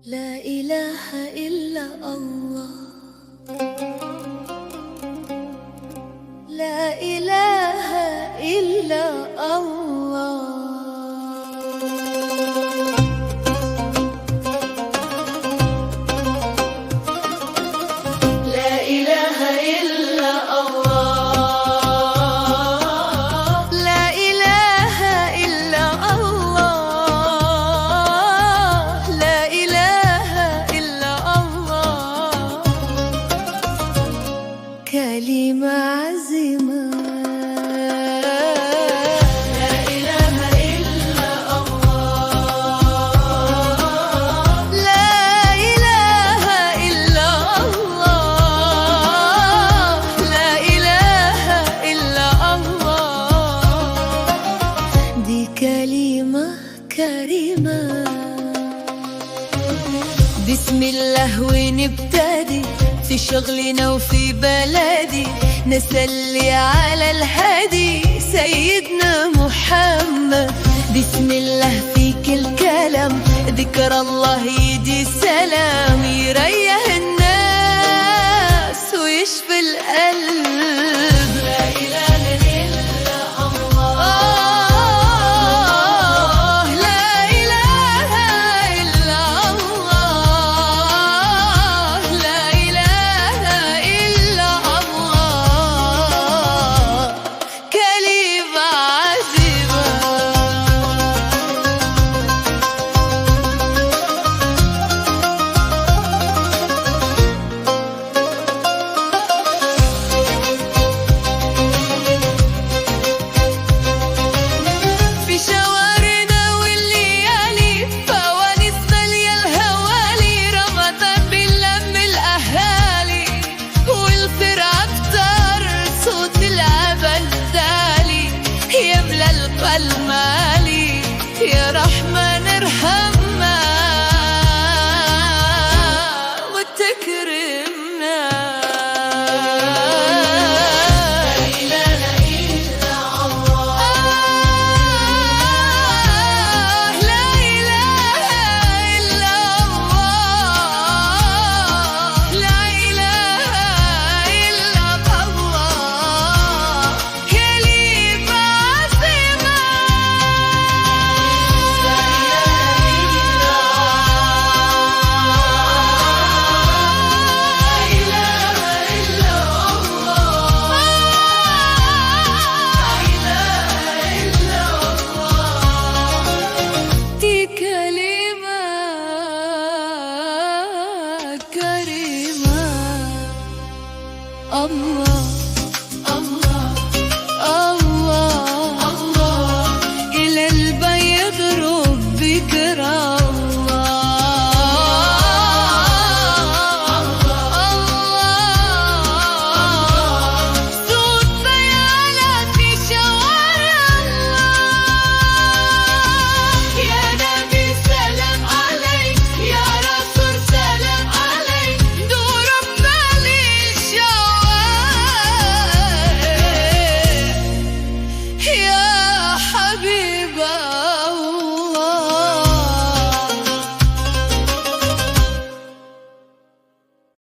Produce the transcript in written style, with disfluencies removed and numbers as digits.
لا إله إلا الله، لا إله إلا الله. لا إله إلا الله، لا إله إلا الله، لا إله إلا الله. كلمة عظيمة. لا إله إلا الله، لا إله إلا الله، لا إله إلا الله. دي كلمة كريمة. بسم الله ونبتدي في شغلنا وفي بلدي، نسلي على الهادي سيدنا محمد. بسم الله في كل كلام، ذكر الله يدي السلام، يريح